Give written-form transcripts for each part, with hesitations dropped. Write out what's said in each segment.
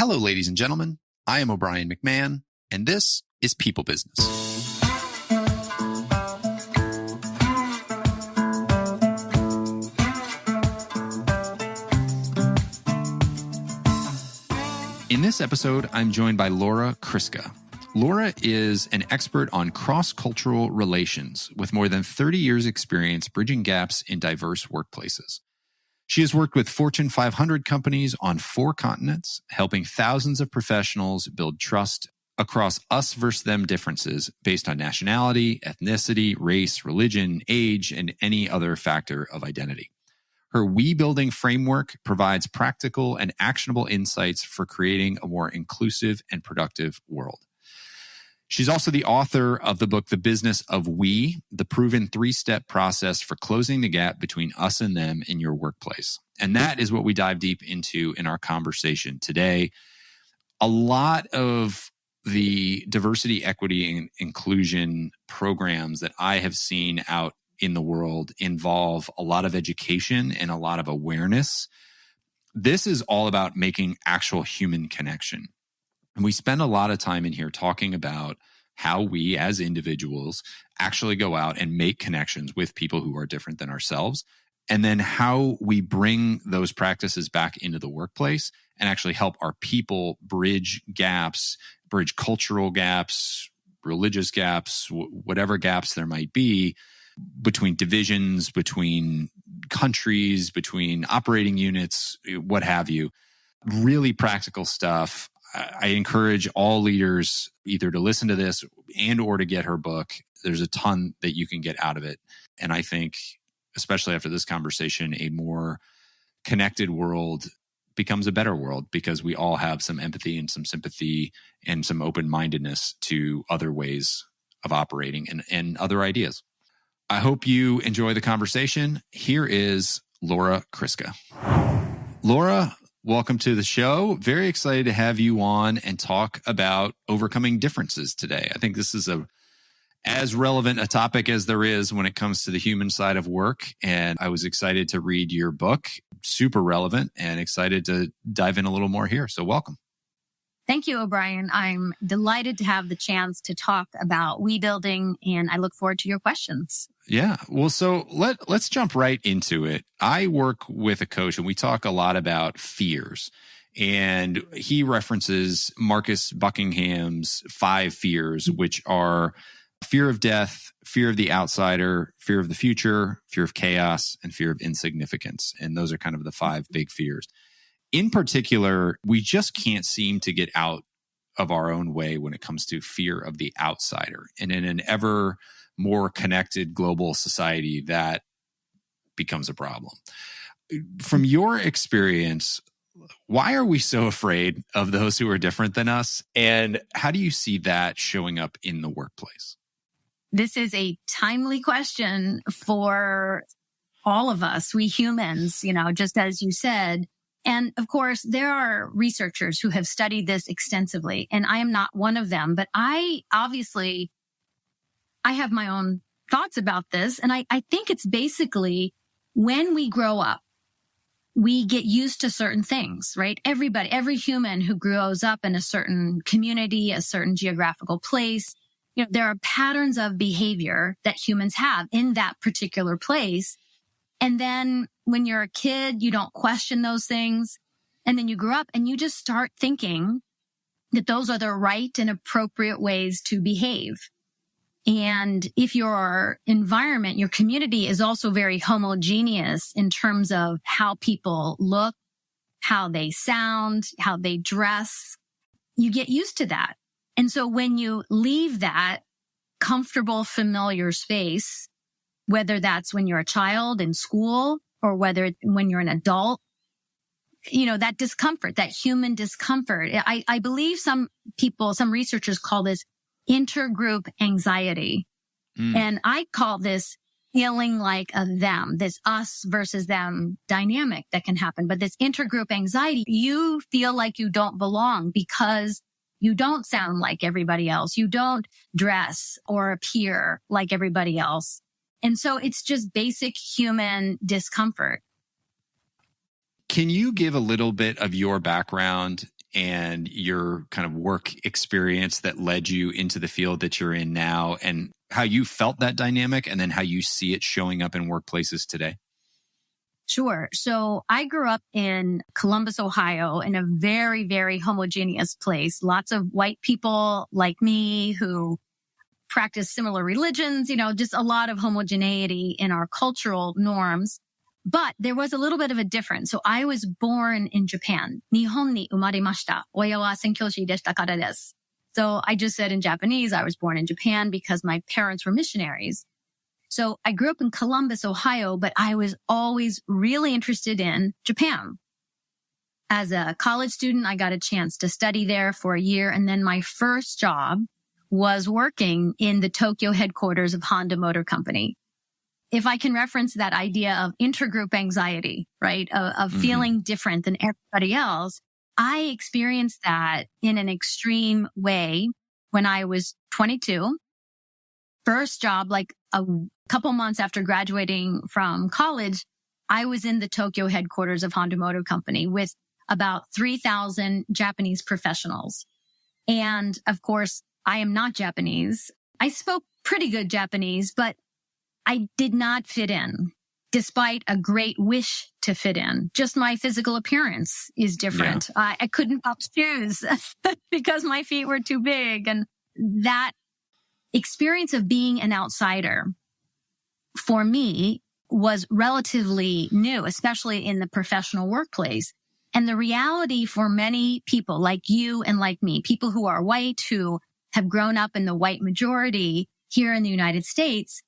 Hello, ladies and gentlemen. I am O'Brien McMahon, and this is People Business. In this episode, I'm joined by Laura Kriska. Laura is an expert on cross-cultural relations with more than 30 years' experience bridging gaps in diverse workplaces. She has worked with Fortune 500 companies on 4 continents, helping thousands of professionals build trust across us versus them differences based on nationality, ethnicity, race, religion, age, and any other factor of identity. Her We Building framework provides practical and actionable insights for creating a more inclusive and productive world. She's also the author of the book, The Business of We, the proven 3-step process for closing the gap between us and them in your workplace. And that is what we dive deep into in our conversation today. A lot of the diversity, equity, and inclusion programs that I have seen out in the world involve a lot of education and a lot of awareness. This is all about making actual human connection. And we spend a lot of time in here talking about how we as individuals actually go out and make connections with people who are different than ourselves, and then how we bring those practices back into the workplace and actually help our people bridge gaps, bridge cultural gaps, religious gaps, whatever gaps there might be, between divisions, between countries, between operating units, what have you. Really practical stuff. I encourage all leaders either to listen to this and or to get her book. There's a ton that you can get out of it. And I think, especially after this conversation, a more connected world becomes a better world because we all have some empathy and some sympathy and some open-mindedness to other ways of operating and other ideas. I hope you enjoy the conversation. Here is Laura Kriska. Laura, welcome to the show. Very excited to have you on and talk about overcoming differences today. I think this is as relevant a topic as there is when it comes to the human side of work. And I was excited to read your book, super relevant, and excited to dive in a little more here. So welcome. Thank you, O'Brien. I'm delighted to have the chance to talk about We Building, and I look forward to your questions. Yeah. Well, so let's jump right into it. I work with a coach and we talk a lot about fears. And he references Marcus Buckingham's 5 fears, which are fear of death, fear of the outsider, fear of the future, fear of chaos, and fear of insignificance. And those are kind of the 5 big fears. In particular, we just can't seem to get out of our own way when it comes to fear of the outsider. And in an ever more connected global society, that becomes a problem. From your experience, why are we so afraid of those who are different than us? And how do you see that showing up in the workplace? This is a timely question for all of us, we humans, just as you said. And of course, there are researchers who have studied this extensively, and I am not one of them, but I have my own thoughts about this. And I think it's basically when we grow up, we get used to certain things, right? Every human who grows up in a certain community, a certain geographical place, there are patterns of behavior that humans have in that particular place. And then when you're a kid, you don't question those things. And then you grow up and you just start thinking that those are the right and appropriate ways to behave. And if your environment, your community is also very homogeneous in terms of how people look, how they sound, how they dress, you get used to that. And so when you leave that comfortable, familiar space, whether that's when you're a child in school or when you're an adult, that discomfort, that human discomfort. I believe some researchers call this intergroup anxiety. And I call this feeling like a them, this us versus them dynamic that can happen. But this intergroup anxiety, you feel like you don't belong because you don't sound like everybody else. You don't dress or appear like everybody else. And so it's just basic human discomfort. Can you give a little bit of your background and your kind of work experience that led you into the field that you're in now, and how you felt that dynamic and then how you see it showing up in workplaces today? Sure. So I grew up in Columbus, Ohio, in a very, very homogeneous place. Lots of white people like me who practice similar religions, just a lot of homogeneity in our cultural norms. But there was a little bit of a difference. So I was born in Japan. 日本に生まれました。親は宣教師でしたからです。So I just said in Japanese, I was born in Japan because my parents were missionaries. So I grew up in Columbus, Ohio, but I was always really interested in Japan. As a college student, I got a chance to study there for a year. And then my first job was working in the Tokyo headquarters of Honda Motor Company. If I can reference that idea of intergroup anxiety, right, of feeling different than everybody else, I experienced that in an extreme way when I was 22. First job, like a couple months after graduating from college, I was in the Tokyo headquarters of Honda Motor Company with about 3,000 Japanese professionals. And of course, I am not Japanese. I spoke pretty good Japanese, but I did not fit in, despite a great wish to fit in. Just my physical appearance is different. Yeah. I couldn't pop shoes because my feet were too big. And that experience of being an outsider for me was relatively new, especially in the professional workplace. And the reality for many people like you and like me, people who are white, who have grown up in the white majority here in the United States,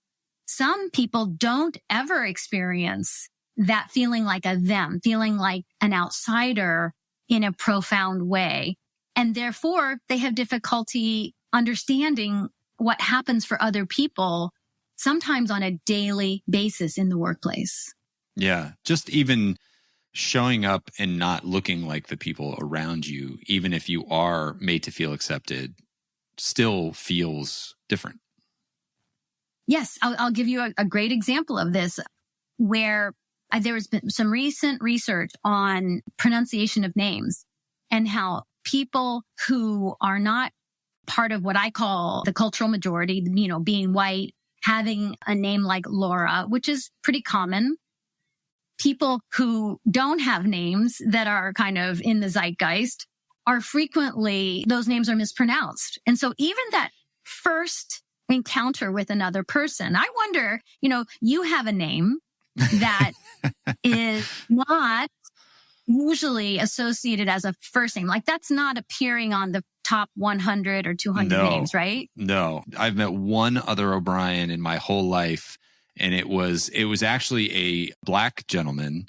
some people don't ever experience that feeling like a them, feeling like an outsider in a profound way. And therefore, they have difficulty understanding what happens for other people, sometimes on a daily basis in the workplace. Yeah, just even showing up and not looking like the people around you, even if you are made to feel accepted, still feels different. Yes, I'll give you a great example of this, where there has been some recent research on pronunciation of names and how people who are not part of what I call the cultural majority, being white, having a name like Laura, which is pretty common. People who don't have names that are kind of in the zeitgeist are frequently, those names are mispronounced. And so even that first encounter with another person, I wonder, you have a name that is not usually associated as a first name. Like that's not appearing on the top 100 or 200 names, right? No, I've met one other O'Brien in my whole life. And it was actually a Black gentleman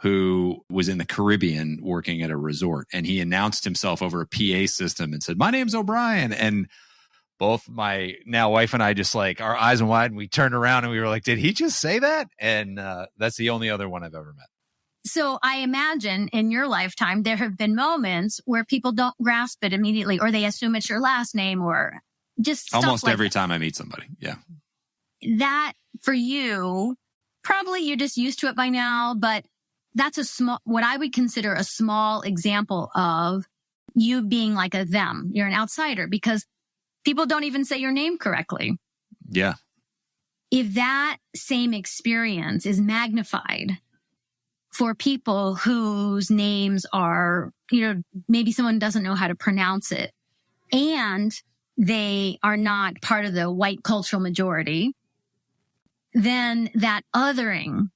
who was in the Caribbean working at a resort. And he announced himself over a PA system and said, "My name's O'Brien." And both my now wife and I just like our eyes wide, and we turned around and we were like, did he just say that? And that's the only other one I've ever met. So I imagine in your lifetime, there have been moments where people don't grasp it immediately, or they assume it's your last name, or just stuff almost like every that. time I meet somebody. Yeah. That for you, probably you're just used to it by now, but that's what I would consider a small example of you being like a them. You're an outsider because people don't even say your name correctly. Yeah. If that same experience is magnified for people whose names are, maybe someone doesn't know how to pronounce it and they are not part of the white cultural majority, then that othering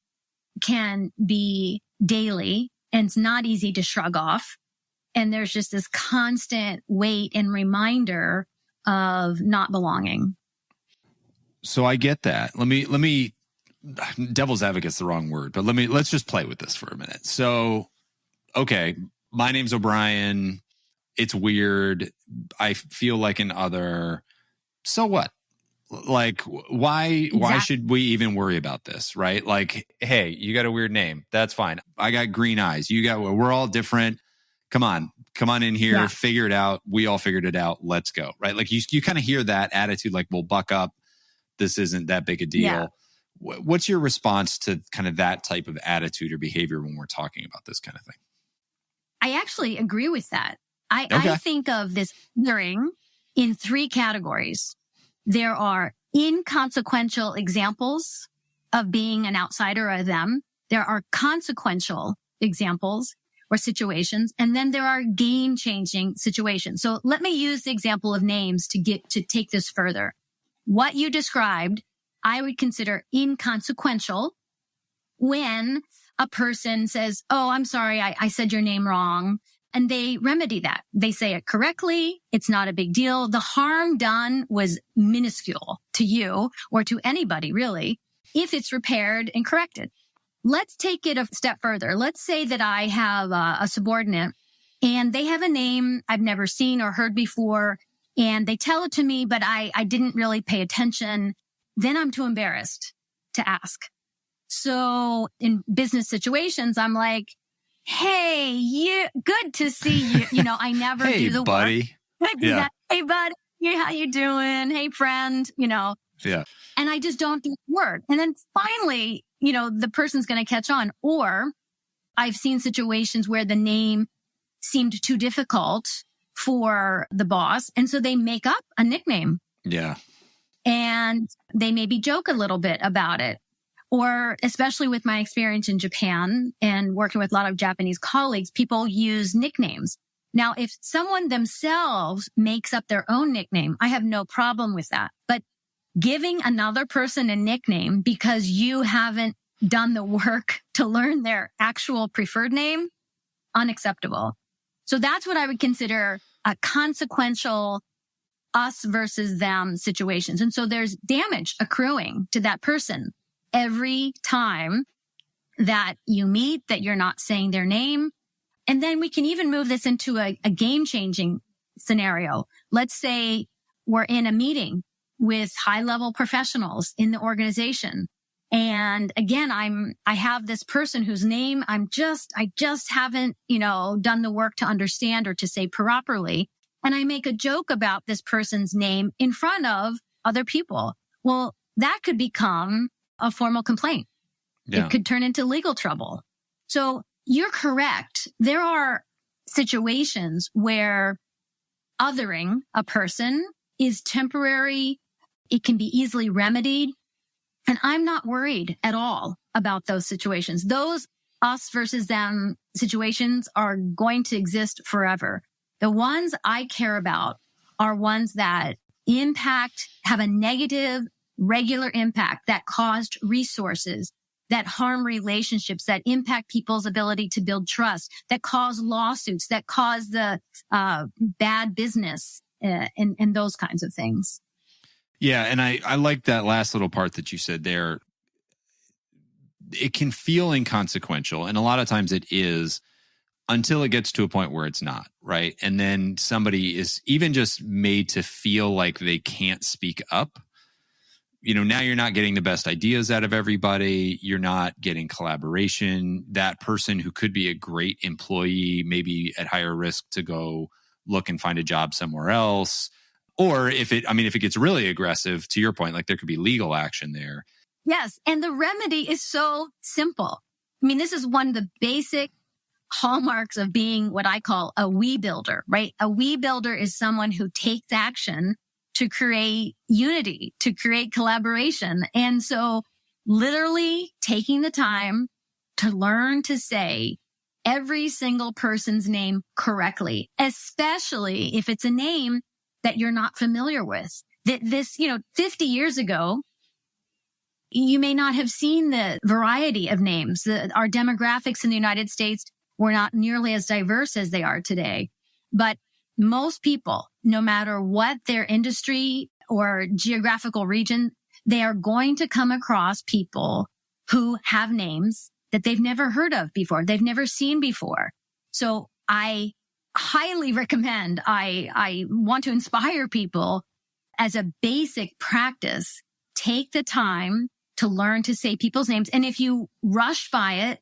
can be daily and it's not easy to shrug off. And there's just this constant weight and reminder of not belonging. So I get that. Let me devil's advocate's the wrong word, but let's just play with this for a minute. So, okay, my name's O'Brien. It's weird. I feel like an other. So what? Like, why should we even worry about this, right? Like, hey, you got a weird name. That's fine. I got green eyes. We're all different. Come on in here. Yeah. Figure it out. We all figured it out. Let's go, right? Like you kind of hear that attitude, like, well, buck up. This isn't that big a deal. Yeah. What's your response to kind of that type of attitude or behavior when we're talking about this kind of thing? I actually agree with that. I think of this othering in three categories. There are inconsequential examples of being an outsider or them. There are consequential examples or situations, and then there are game-changing situations. So let me use the example of names to take this further. What you described, I would consider inconsequential when a person says, "Oh, I'm sorry, I said your name wrong." And they remedy that. They say it correctly. It's not a big deal. The harm done was minuscule to you or to anybody, really, if it's repaired and corrected. Let's take it a step further. Let's say that I have a subordinate and they have a name I've never seen or heard before, and they tell it to me, but I didn't really pay attention. Then I'm too embarrassed to ask. So in business situations, I'm like, "Hey, good to see you." You know, I never do the buddy. work. Yeah. "Hey, buddy, how you doing? Hey, friend," Yeah. And I just don't do the work. And then finally, the person's going to catch on. Or I've seen situations where the name seemed too difficult for the boss. And so they make up a nickname. Yeah. And they maybe joke a little bit about it. Or especially with my experience in Japan and working with a lot of Japanese colleagues, people use nicknames. Now, if someone themselves makes up their own nickname, I have no problem with that. But giving another person a nickname because you haven't done the work to learn their actual preferred name, unacceptable. So that's what I would consider a consequential us versus them situations. And so there's damage accruing to that person every time that you meet, that you're not saying their name. And then we can even move this into a game-changing scenario. Let's say we're in a meeting with high-level professionals in the organization. And again, I have this person whose name I just haven't, done the work to understand or to say properly. And I make a joke about this person's name in front of other people. Well, that could become a formal complaint. Yeah. It could turn into legal trouble. So you're correct. There are situations where othering a person is temporary. It can be easily remedied. And I'm not worried at all about those situations. Those us versus them situations are going to exist forever. The ones I care about are ones that have a negative, regular impact, that cost resources, that harm relationships, that impact people's ability to build trust, that cause lawsuits, that cause the bad business, and those kinds of things. Yeah, and I like that last little part that you said there. It can feel inconsequential, and a lot of times it is, until it gets to a point where it's not, right? And then somebody is even just made to feel like they can't speak up. Now you're not getting the best ideas out of everybody. You're not getting collaboration. That person who could be a great employee may be at higher risk to go look and find a job somewhere else. Or if it gets really aggressive, to your point, like there could be legal action there. Yes. And the remedy is so simple. This is one of the basic hallmarks of being what I call a we builder, right? A we builder is someone who takes action to create unity, to create collaboration. And so literally taking the time to learn to say every single person's name correctly, especially if it's a name that you're not familiar with. This, 50 years ago, you may not have seen the variety of names. Our demographics in the United States were not nearly as diverse as they are today. But most people, no matter what their industry or geographical region, they are going to come across people who have names that they've never heard of before, they've never seen before. So I highly recommend, I want to inspire people as a basic practice, take the time to learn to say people's names. And if you rush by it,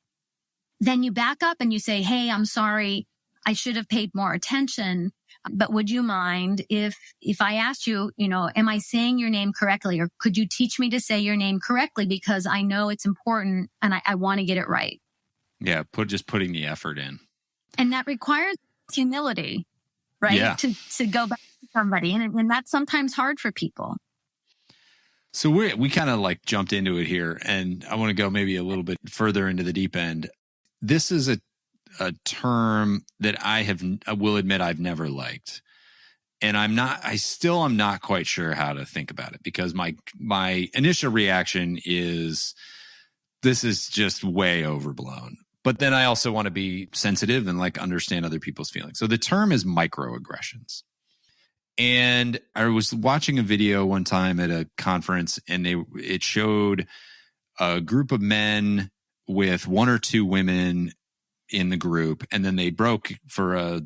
then you back up and you say, "Hey, I'm sorry. I should have paid more attention. But would you mind if I asked you, am I saying your name correctly? Or could you teach me to say your name correctly? Because I know it's important and I want to get it right." Yeah. Just putting the effort in. And that requires humility. right? Yeah. To go back to somebody. And that's sometimes hard for people. So we kind of like jumped into it here, and I want to go maybe a little bit further into the deep end. This is a term that I will admit I've never liked. And I still am not quite sure how to think about it, because my initial reaction is this is just way overblown. But then I also want to be sensitive and like understand other people's feelings. So the term is microaggressions. And I was watching a video one time at a conference, and it showed a group of men with one or two women in the group, and then they broke for a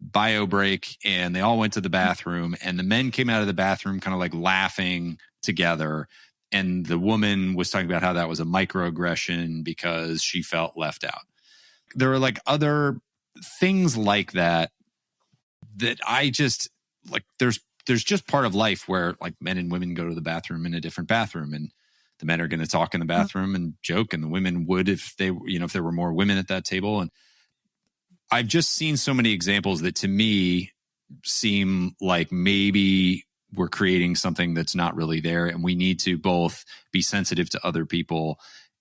bio break, and they all went to the bathroom, and the men came out of the bathroom kind of like laughing together, and the woman was talking about how that was a microaggression because she felt left out. There are like other things like that I just like, there's just part of life where like men and women go to the bathroom in a different bathroom, and the men are going to talk in the bathroom and joke, and the women would if there were more women at that table. And I've just seen so many examples that to me seem like maybe we're creating something that's not really there, and we need to both be sensitive to other people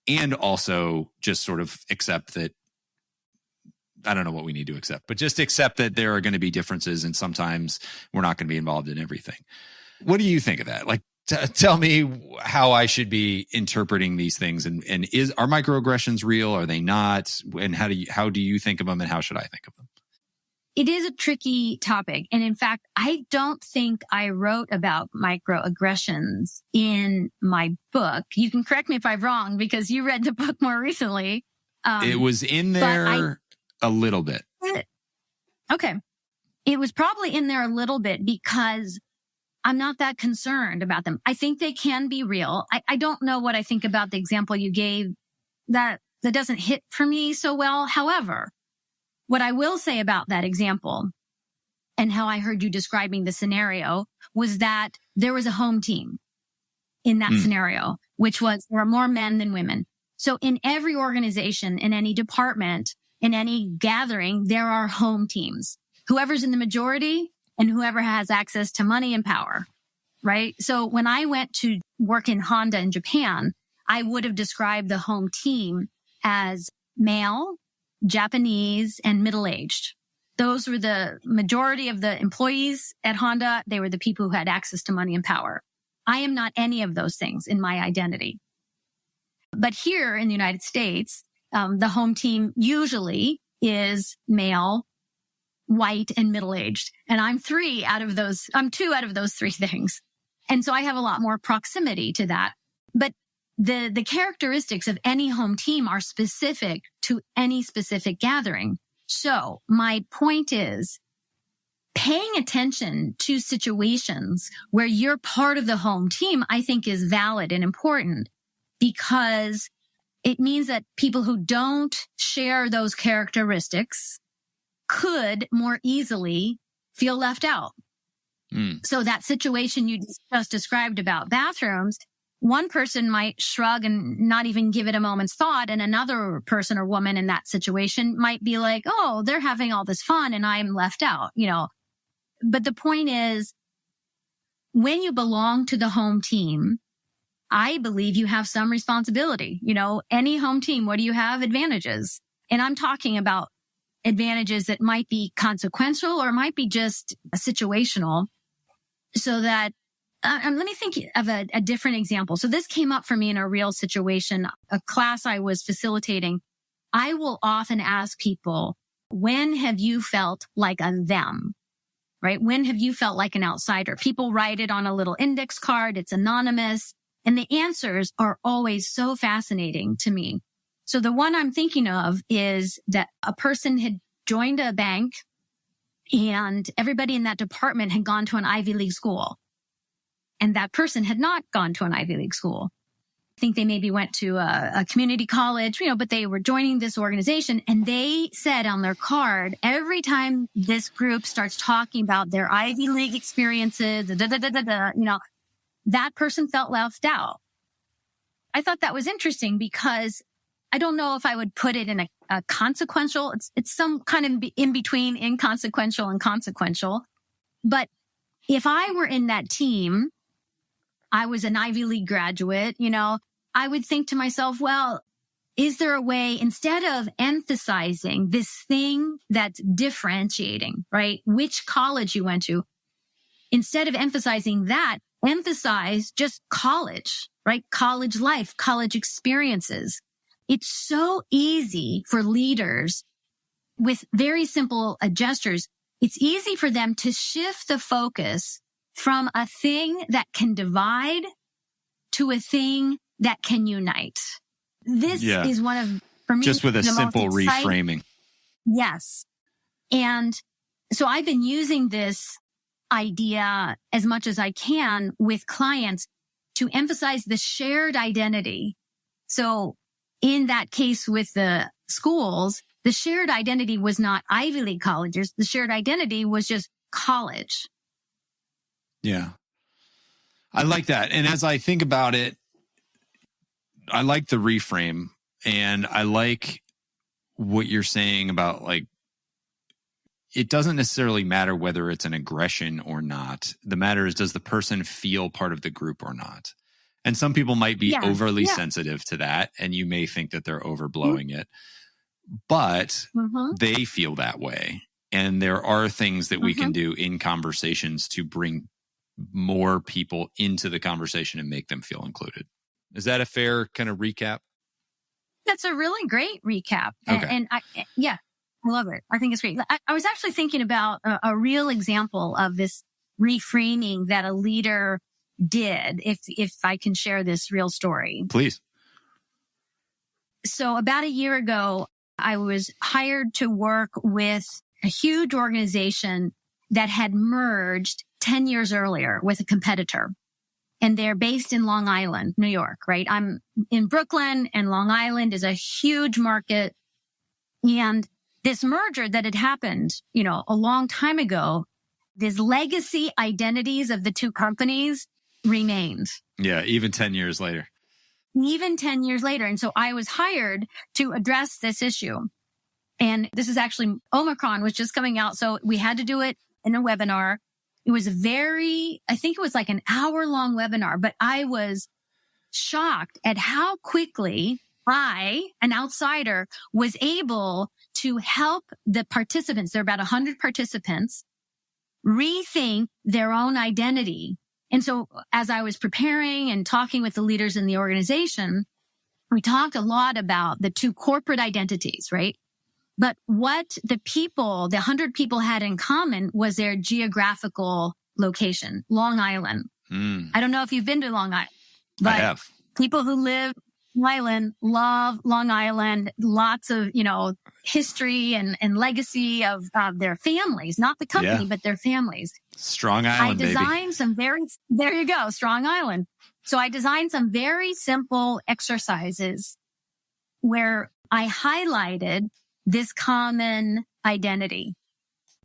and also just sort of accept that. I don't know what we need to accept, but just accept that there are going to be differences, and sometimes we're not going to be involved in everything. What do you think of that? Like, tell me how I should be interpreting these things, and are microaggressions real? Are they not? And how do you think of them, and how should I think of them? It is a tricky topic. And in fact, I don't think I wrote about microaggressions in my book. You can correct me if I'm wrong, because you read the book more recently. It was in there a little bit. Okay. It was probably in there a little bit because I'm not that concerned about them. I think they can be real. I don't know what I think about the example you gave that doesn't hit for me so well. However, what I will say about that example and how I heard you describing the scenario was that there was a home team in that scenario, which was there are more men than women. So in every organization, in any department, in any gathering, there are home teams. Whoever's in the majority and whoever has access to money and power, right? So when I went to work in Honda in Japan, I would have described the home team as male, Japanese, and middle-aged. Those were the majority of the employees at Honda. They were the people who had access to money and power. I am not any of those things in my identity. But here in the United States, the home team usually is male, white, and middle-aged. And I'm two out of those three things. And so I have a lot more proximity to that. But the characteristics of any home team are specific to any specific gathering. So my point is paying attention to situations where you're part of the home team, I think is valid and important, because it means that people who don't share those characteristics could more easily feel left out. So that situation you just described about bathrooms, one person might shrug and not even give it a moment's thought, and another person or woman in that situation might be like, oh, they're having all this fun and I'm left out, But the point is, when you belong to the home team, I believe you have some responsibility. Any home team, what do you have? Advantages. And I'm talking about advantages that might be consequential or might be just situational. So that, let me think of a different example. So this came up for me in a real situation, a class I was facilitating. I will often ask people, when have you felt like a them? Right? When have you felt like an outsider? People write it on a little index card. It's anonymous. And the answers are always so fascinating to me. So the one I'm thinking of is that a person had joined a bank and everybody in that department had gone to an Ivy League school. And that person had not gone to an Ivy League school. I think they maybe went to a community college, but they were joining this organization. And they said on their card, every time this group starts talking about their Ivy League experiences, that person felt left out. I thought that was interesting because I don't know if I would put it in a consequential. It's some kind of in between inconsequential and consequential. But if I were in that team, I was an Ivy League graduate, I would think to myself, well, is there a way, instead of emphasizing this thing that's differentiating, right? Which college you went to, instead of emphasizing that, emphasize just college, right? College life, college experiences. It's so easy for leaders with very simple gestures. It's easy for them to shift the focus from a thing that can divide to a thing that can unite. This is one of, for me, just with a simple reframing. Yes. And so I've been using this idea as much as I can with clients to emphasize the shared identity. So in that case with the schools, the shared identity was not Ivy League colleges. The shared identity was just college. Yeah. I like that. And as I think about it, I like the reframe, and I like what you're saying about, like, it doesn't necessarily matter whether it's an aggression or not. The matter is, does the person feel part of the group or not? And some people might be overly sensitive to that, and you may think that they're overblowing it, but they feel that way. And there are things that we can do in conversations to bring more people into the conversation and make them feel included. Is that a fair kind of recap? That's a really great recap. Okay. And I love it. I think it's great. I was actually thinking about a real example of this reframing that a leader did, if I can share this real story. Please. So about a year ago, I was hired to work with a huge organization that had merged 10 years earlier with a competitor. And they're based in Long Island, New York, right? I'm in Brooklyn, and Long Island is a huge market. And this merger that had happened, a long time ago, these legacy identities of the two companies remained. Yeah, even 10 years later. Even 10 years later. And so I was hired to address this issue. And this is actually, Omicron was just coming out. So we had to do it in a webinar. It was I think it was like an hour-long webinar, but I was shocked at how quickly I, an outsider, was able to help the participants. There are about 100 participants rethink their own identity. And so as I was preparing and talking with the leaders in the organization, we talked a lot about the two corporate identities, right? But what the 100 people had in common was their geographical location, Long Island. I don't know if you've been to Long Island, but I have. People who live in Long Island love Long Island, lots of, history and legacy of their families, not the company, but their families. Strong Island, I designed some there you go, Strong Island. So I designed some very simple exercises where I highlighted this common identity.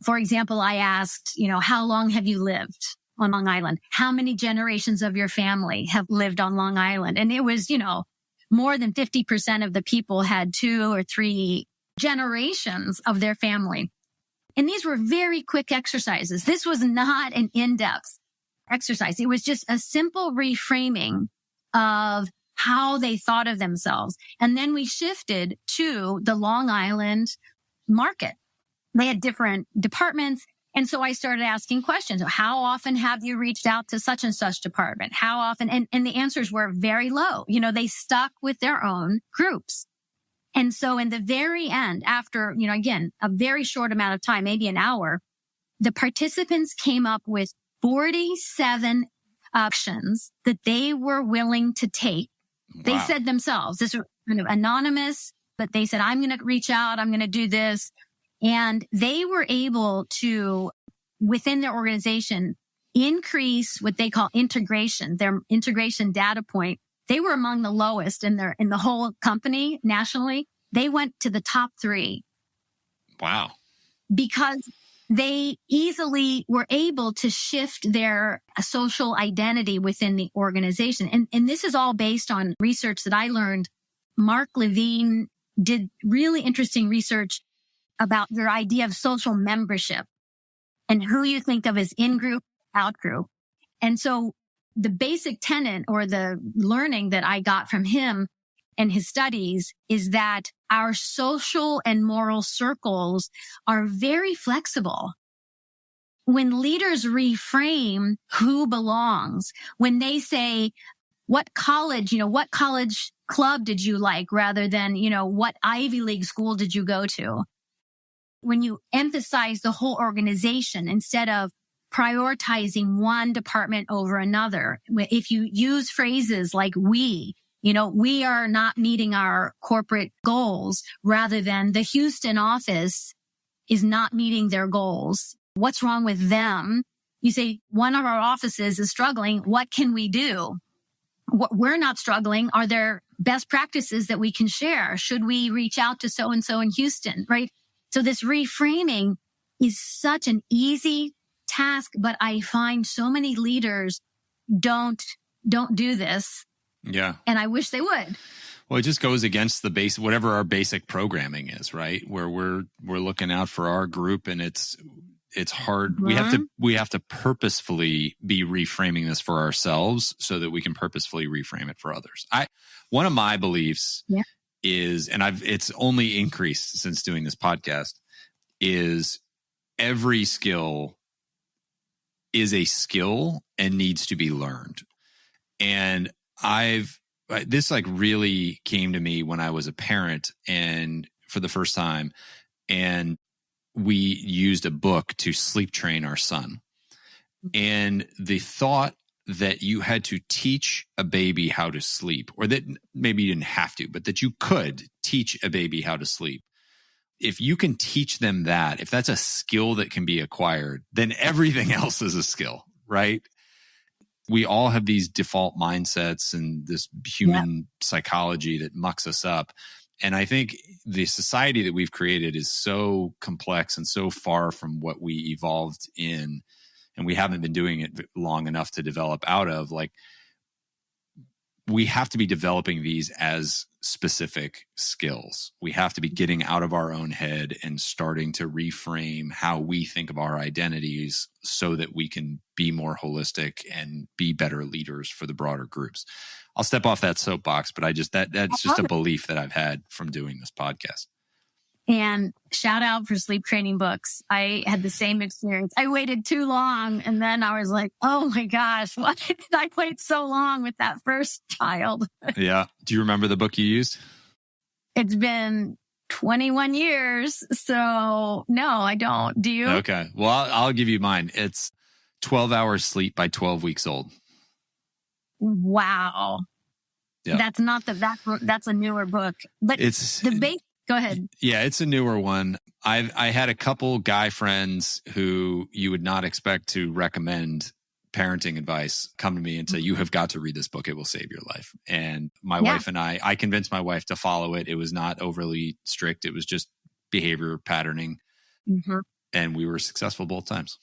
For example, I asked, how long have you lived on Long Island? How many generations of your family have lived on Long Island? And it was, more than 50% of the people had 2 or 3 generations of their family. And these were very quick exercises. This was not an in-depth exercise. It was just a simple reframing of how they thought of themselves. And then we shifted to the Long Island market. They had different departments. And so I started asking questions. How often have you reached out to such and such department? How often? And the answers were very low. They stuck with their own groups. And so in the very end, after, again, a very short amount of time, maybe an hour, the participants came up with 47 options that they were willing to take. Wow. They said themselves, this was kind of anonymous, but they said, I'm going to reach out. I'm going to do this. And they were able to, within their organization, increase what they call integration, their integration data point. They were among the lowest in the whole company nationally. They went to the top 3. Wow. Because they easily were able to shift their social identity within the organization. And this is all based on research that I learned Mark Levine did really interesting research about your idea of social membership and who you think of as in-group, out-group. And so the basic tenet or the learning that I got from him and his studies is that our social and moral circles are very flexible. When leaders reframe who belongs, when they say, what college club did you like rather than, what Ivy League school did you go to? When you emphasize the whole organization instead of prioritizing one department over another, if you use phrases like we are not meeting our corporate goals rather than the Houston office is not meeting their goals. What's wrong with them? You say one of our offices is struggling. What can we do? What we're not struggling. Are there best practices that we can share? Should we reach out to so-and-so in Houston, right? So this reframing is such an easy task, but I find so many leaders don't do this. Yeah. And I wish they would. Well, it just goes against the base, whatever our basic programming is, right? Where we're looking out for our group, and it's hard. Mm-hmm. We have to purposefully be reframing this for ourselves so that we can purposefully reframe it for others. One of my beliefs is, and it's only increased since doing this podcast, is every skill is a skill and needs to be learned. And this really came to me when I was a parent and for the first time, and we used a book to sleep train our son. And the thought that you had to teach a baby how to sleep, or that maybe you didn't have to, but that you could teach a baby how to sleep. If you can teach them that, if that's a skill that can be acquired, then everything else is a skill, right? We all have these default mindsets and this human psychology that mucks us up. And I think the society that we've created is so complex and so far from what we evolved in, and we haven't been doing it long enough to develop out of. We have to be developing these as specific skills. We have to be getting out of our own head and starting to reframe how we think of our identities so that we can be more holistic and be better leaders for the broader groups. I'll step off that soapbox, but that's just a belief that I've had from doing this podcast. And shout out for sleep training books. I had the same experience. I waited too long, and then I was like, oh my gosh, why did I wait so long with that first child? Yeah. Do you remember the book you used? It's been 21 years. So no, I don't. Do you? Okay. Well, I'll give you mine. It's 12 Hours Sleep by 12 Weeks Old. Wow. Yep. That's a newer book, but it's the base. Go ahead. Yeah, it's a newer one. I had a couple guy friends who you would not expect to recommend parenting advice come to me and say, you have got to read this book. It will save your life. And my wife and I convinced my wife to follow it. It was not overly strict. It was just behavior patterning. Mm-hmm. And we were successful both times.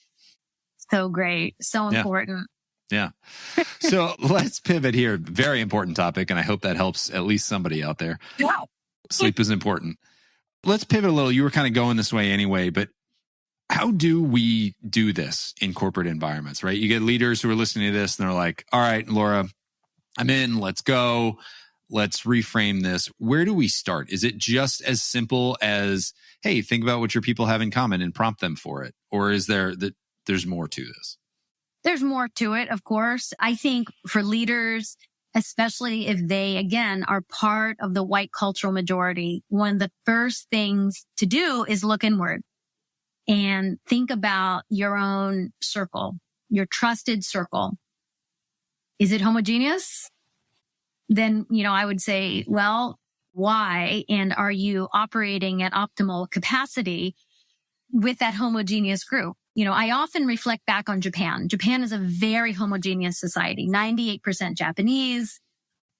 So great. So important. Yeah. So let's pivot here. Very important topic. And I hope that helps at least somebody out there. Wow. Sleep is important. Let's pivot a little. You were kind of going this way anyway, but how do we do this in corporate environments, right? You get leaders who are listening to this and they're like, all right, Laura, I'm in, let's go. Let's reframe this. Where do we start? Is it just as simple as, hey, think about what your people have in common and prompt them for it? Or is there's more to this? There's more to it, of course. I think for leaders, especially if they, again, are part of the white cultural majority, one of the first things to do is look inward and think about your own circle, your trusted circle. Is it homogeneous? Then, I would say, well, why? And are you operating at optimal capacity with that homogeneous group? I often reflect back on Japan. Japan is a very homogeneous society, 98% Japanese.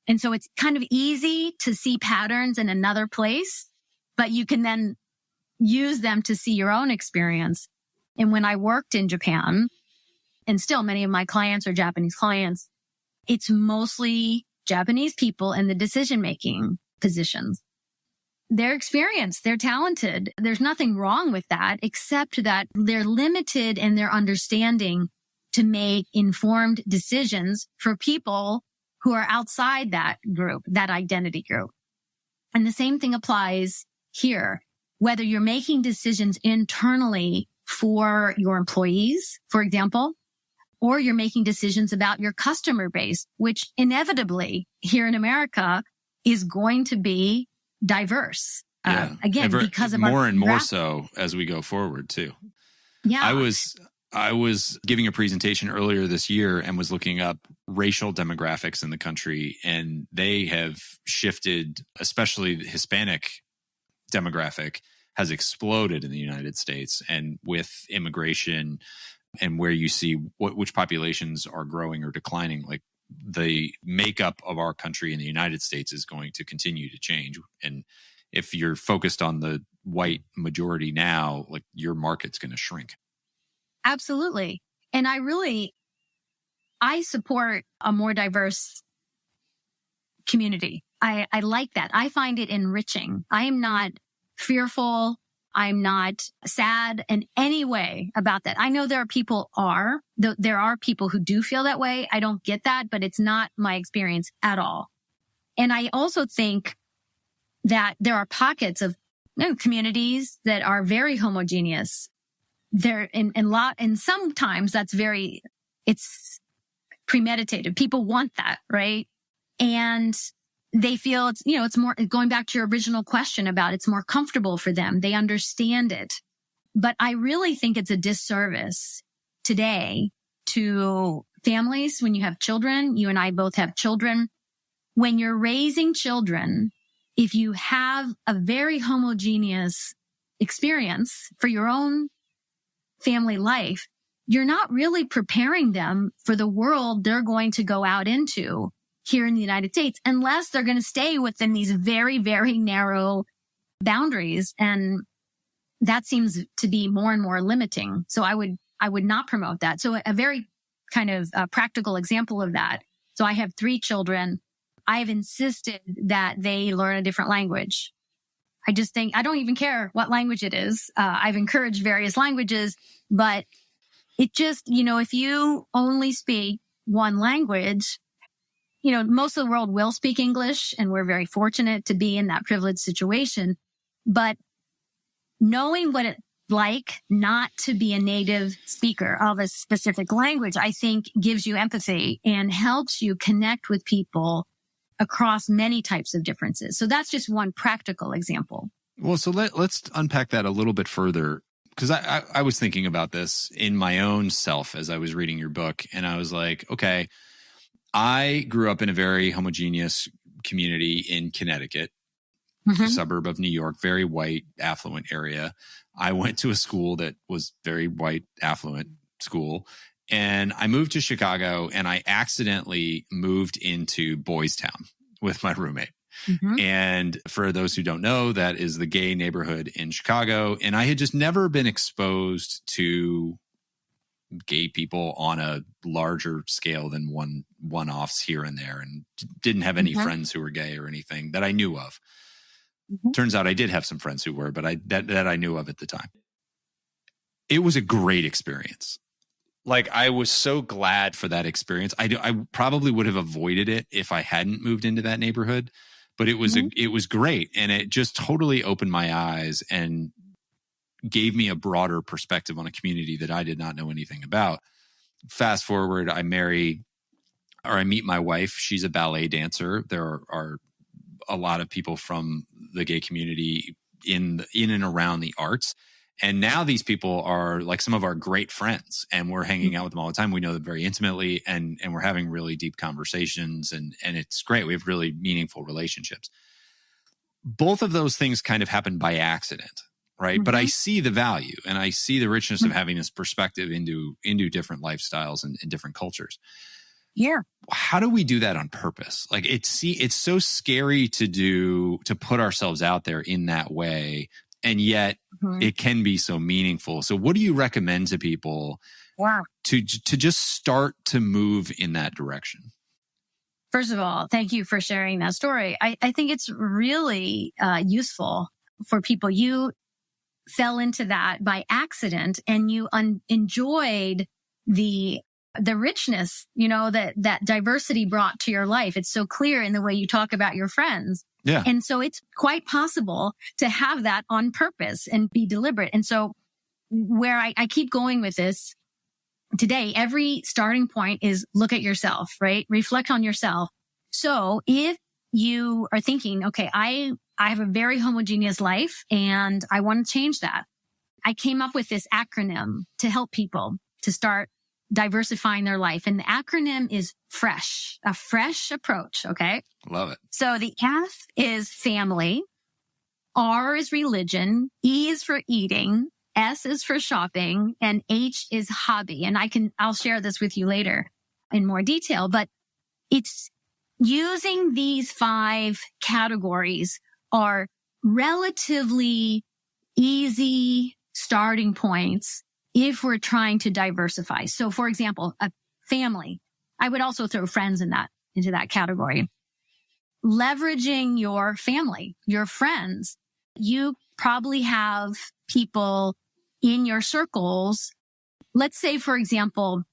And so it's kind of easy to see patterns in another place, but you can then use them to see your own experience. And when I worked in Japan, and still many of my clients are Japanese clients, it's mostly Japanese people in the decision-making positions. They're experienced, they're talented. There's nothing wrong with that, except that they're limited in their understanding to make informed decisions for people who are outside that group, that identity group. And the same thing applies here, whether you're making decisions internally for your employees, for example, or you're making decisions about your customer base, which inevitably here in America is going to be diverse. Again, because of more and more so as we go forward too. Yeah. I was giving a presentation earlier this year and was looking up racial demographics in the country, and they have shifted, especially the Hispanic demographic has exploded in the United States. And with immigration and where you see which populations are growing or declining, like the makeup of our country in the United States is going to continue to change. And if you're focused on the white majority now, like your market's going to shrink. Absolutely. And I support a more diverse community. I like that. I find it enriching. I am not fearful. I'm not sad in any way about that. I know there are people who do feel that way. I don't get that, but it's not my experience at all. And I also think that there are pockets of communities that are very homogeneous. And sometimes it's premeditated. People want that, right? And they feel it's more, going back to your original question about it's more comfortable for them. They understand it. But I really think it's a disservice today to families when you have children. You and I both have children. When you're raising children, if you have a very homogeneous experience for your own family life, you're not really preparing them for the world they're going to go out into here in the United States, unless they're going to stay within these very, very narrow boundaries. And that seems to be more and more limiting. So I would not promote that. So a very kind of practical example of that. So I have 3 children. I've insisted that they learn a different language. I just think, I don't even care what language it is. I've encouraged various languages, but it just, if you only speak one language, most of the world will speak English, and we're very fortunate to be in that privileged situation. But knowing what it's like not to be a native speaker of a specific language, I think gives you empathy and helps you connect with people across many types of differences. So that's just one practical example. Well, so let's unpack that a little bit further, because I was thinking about this in my own self as I was reading your book, and I was like, okay, I grew up in a very homogeneous community in Connecticut, a suburb of New York, very white, affluent area. I went to a school that was very white, affluent school. And I moved to Chicago, and I accidentally moved into Boys Town with my roommate. And for those who don't know, that is the gay neighborhood in Chicago. And I had just never been exposed to gay people on a larger scale than one-offs here and there, and didn't have any friends who were gay or anything that I knew of. Turns out I did have some friends who were, but that I knew of at the time. It was a great experience. Like, I was so glad for that experience. I probably would have avoided it if I hadn't moved into that neighborhood, but it was great. And it just totally opened my eyes and gave me a broader perspective on a community that I did not know anything about. Fast forward, I meet my wife. She's a ballet dancer. There are a lot of people from the gay community in and around the arts. And now these people are like some of our great friends, and we're hanging out with them all the time. We know them very intimately, and we're having really deep conversations, and it's great. We have really meaningful relationships. Both of those things kind of happen by accident, right? But I see the value, and I see the richness of having this perspective into different lifestyles and different cultures. Yeah. How do we do that on purpose? Like, it's so scary to put ourselves out there in that way. And yet it can be so meaningful. So what do you recommend to people to just start to move in that direction? First of all, thank you for sharing that story. I think it's really useful for people. You fell into that by accident and you enjoyed the richness, that diversity brought to your life. It's so clear in the way you talk about your friends. Yeah. And so it's quite possible to have that on purpose and be deliberate. And so where I keep going with this today, every starting point is look at yourself, right? Reflect on yourself. So if you are thinking, okay, I have a very homogeneous life and I want to change that. I came up with this acronym to help people to start diversifying their life. And the acronym is FRESH, a fresh approach. Okay. Love it. So the F is family. R is religion. E is for eating. S is for shopping, and H is hobby. And I'll share this with you later in more detail, but it's using these 5 categories are relatively easy starting points if we're trying to diversify. So for example, a family, I would also throw friends into that category. Leveraging your family, your friends. You probably have people in your circles. Let's say, for example,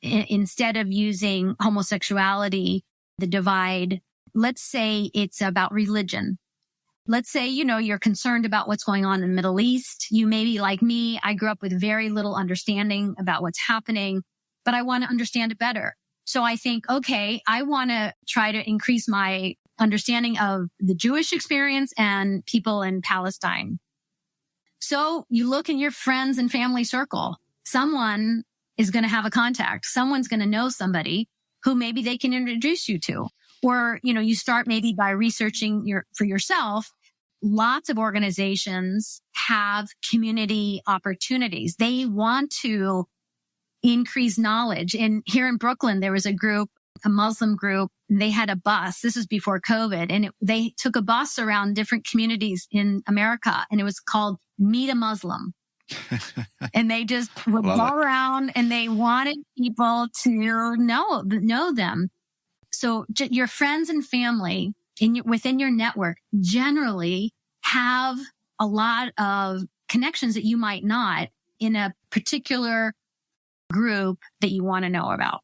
instead of using homosexuality, the divide, let's say it's about religion. Let's say, you're concerned about what's going on in the Middle East. You may be like me. I grew up with very little understanding about what's happening, but I want to understand it better. So I think, okay, I want to try to increase my understanding of the Jewish experience and people in Palestine. So you look in your friends and family circle. Someone is going to have a contact. Someone's going to know somebody who maybe they can introduce you to. Or, you start maybe by researching for yourself. Lots of organizations have community opportunities. They want to increase knowledge. And here in Brooklyn, there was a Muslim group. They had a bus. This was before COVID. And they took a bus around different communities in America. And it was called Meet a Muslim. And they just would go around and they wanted people to know them. So your friends and family within your network generally have a lot of connections that you might not in a particular group that you want to know about.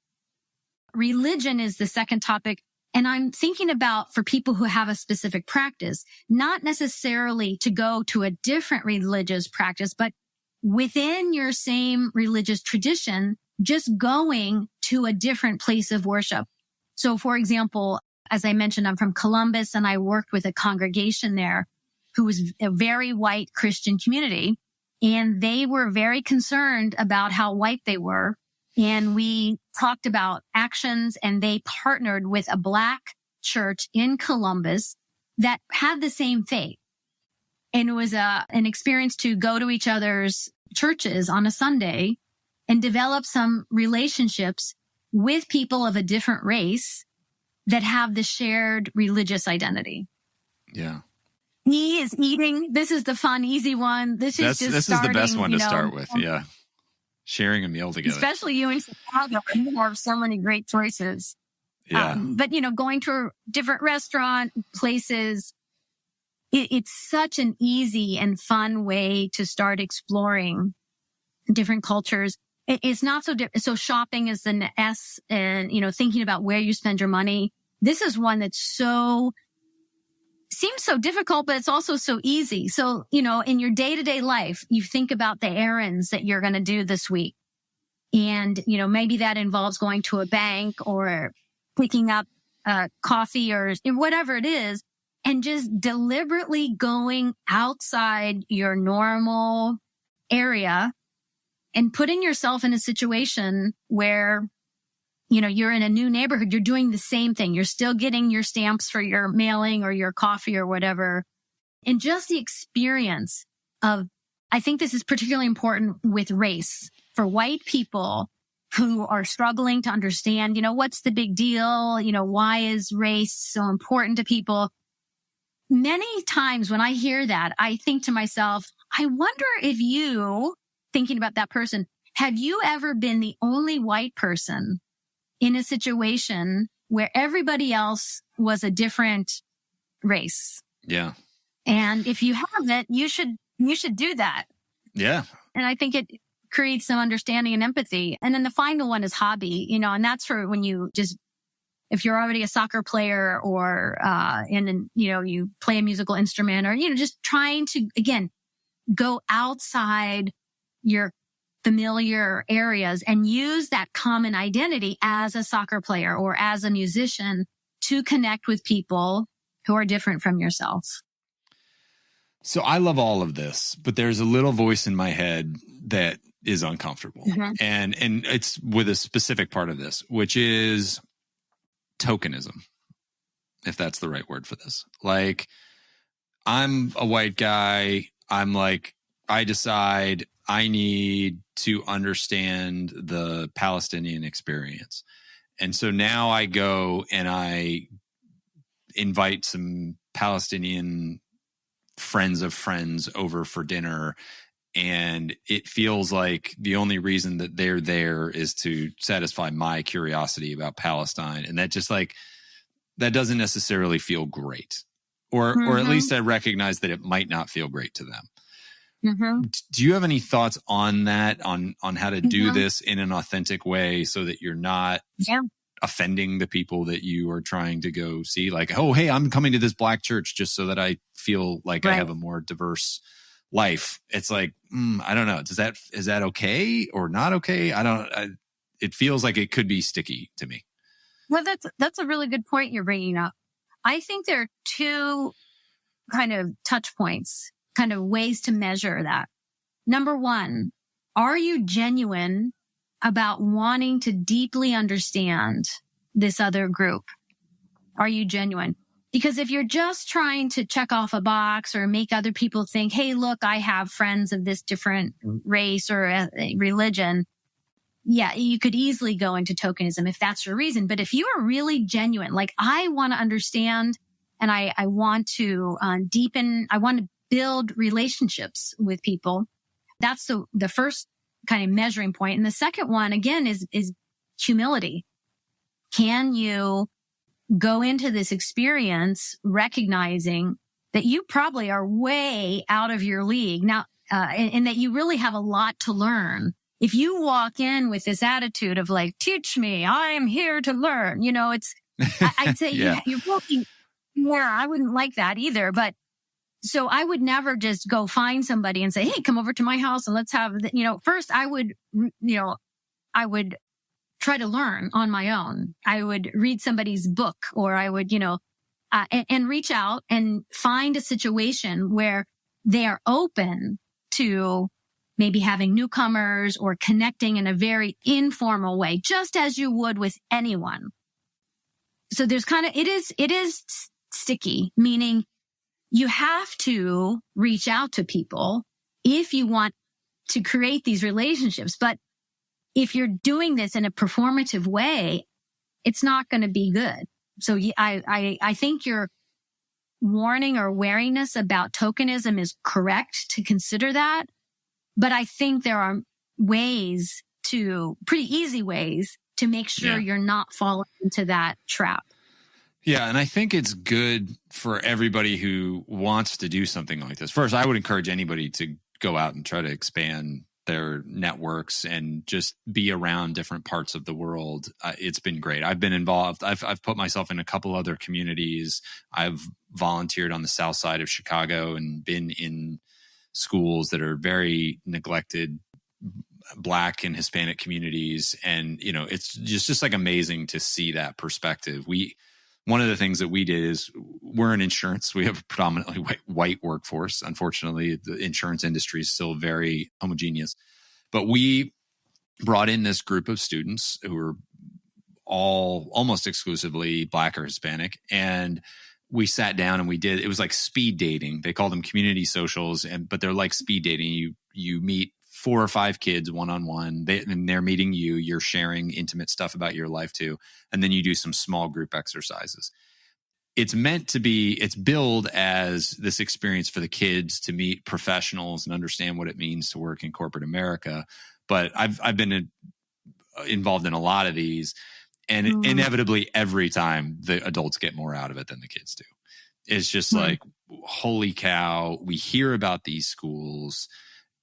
Religion is the second topic. And I'm thinking about for people who have a specific practice, not necessarily to go to a different religious practice, but within your same religious tradition, just going to a different place of worship. So for example, as I mentioned, I'm from Columbus and I worked with a congregation there who was a very white Christian community. And they were very concerned about how white they were. And we talked about actions and they partnered with a Black church in Columbus that had the same faith. And it was an experience to go to each other's churches on a Sunday and develop some relationships with people of a different race that have the shared religious identity. Yeah. E is eating. This is the fun, easy one. This is the best one to start with. Yeah. Sharing a meal together. Especially you in Chicago. You have so many great choices. Yeah. But, going to different restaurant places, it's such an easy and fun way to start exploring different cultures. It's not so different. So shopping is the S and, thinking about where you spend your money. This is one that's seems so difficult, but it's also so easy. So, in your day-to-day life, you think about the errands that you're going to do this week. And, maybe that involves going to a bank or picking up coffee or whatever it is, and just deliberately going outside your normal area and putting yourself in a situation where, you're in a new neighborhood, you're doing the same thing. You're still getting your stamps for your mailing or your coffee or whatever. And just the experience of, I think this is particularly important with race for white people who are struggling to understand, what's the big deal? Why is race so important to people? Many times when I hear that, I think to myself, I wonder if you, thinking about that person, have you ever been the only white person in a situation where everybody else was a different race. Yeah. And if you have it, you should do that. Yeah. And I think it creates some understanding and empathy. And then the final one is hobby, and that's for when you just, if you're already a soccer player or, you play a musical instrument or, just trying to, again, go outside your familiar areas and use that common identity as a soccer player or as a musician to connect with people who are different from yourself. So I love all of this, but there's a little voice in my head that is uncomfortable. Mm-hmm. And it's with a specific part of this, which is tokenism, if that's the right word for this. Like, I'm a white guy. I'm like, I decide I need to understand the Palestinian experience. And so now I go and I invite some Palestinian friends of friends over for dinner. And it feels like the only reason that they're there is to satisfy my curiosity about Palestine. And that just like, that doesn't necessarily feel great. Or at least I recognize that it might not feel great to them. Mm-hmm. Do you have any thoughts on that, on how to do this in an authentic way so that you're not offending the people that you are trying to go see? Like, oh, hey, I'm coming to this Black church just so that I feel like I have a more diverse life. It's like, I don't know. Is that okay or not okay? It feels like it could be sticky to me. Well, that's a really good point you're bringing up. I think there are two kind of touch points, kind of ways to measure that. Number one, are you genuine about wanting to deeply understand this other group? Are you genuine? Because if you're just trying to check off a box or make other people think, hey, look, I have friends of this different race or religion, yeah, you could easily go into tokenism if that's your reason. But if you are really genuine, like I want to understand and I want to deepen, I want to build relationships with people, that's the first kind of measuring point. And the second one, again, is humility. Can you go into this experience recognizing that you probably are way out of your league now, and that you really have a lot to learn? If you walk in with this attitude of like, teach me, I am here to learn, I'd say you're walking. Yeah, I wouldn't like that either. But so I would never just go find somebody and say, hey, come over to my house and let's have, first I would try to learn on my own. I would read somebody's book, or I would, and reach out and find a situation where they are open to maybe having newcomers or connecting in a very informal way, just as you would with anyone. So there's it is sticky, meaning you have to reach out to people if you want to create these relationships. But if you're doing this in a performative way, it's not going to be good. So I think your warning or wariness about tokenism is correct to consider that. But I think there are pretty easy ways to make sure you're not falling into that trap. Yeah. And I think it's good for everybody who wants to do something like this. First, I would encourage anybody to go out and try to expand their networks and just be around different parts of the world. It's been great. I've been involved. I've put myself in a couple other communities. I've volunteered on the south side of Chicago and been in schools that are very neglected Black and Hispanic communities. And, it's just like amazing to see that perspective. One of the things that we did is we're in insurance. We have a predominantly white workforce. Unfortunately, the insurance industry is still very homogeneous. But we brought in this group of students who were all almost exclusively Black or Hispanic. And we sat down and it was like speed dating. They call them community socials, but they're like speed dating. You meet 4 or 5 kids one-on-one, and they're meeting you. You're sharing intimate stuff about your life too. And then you do some small group exercises. It's billed as this experience for the kids to meet professionals and understand what it means to work in corporate America. But I've been involved in a lot of these. And inevitably, every time the adults get more out of it than the kids do. It's just like, holy cow, we hear about these schools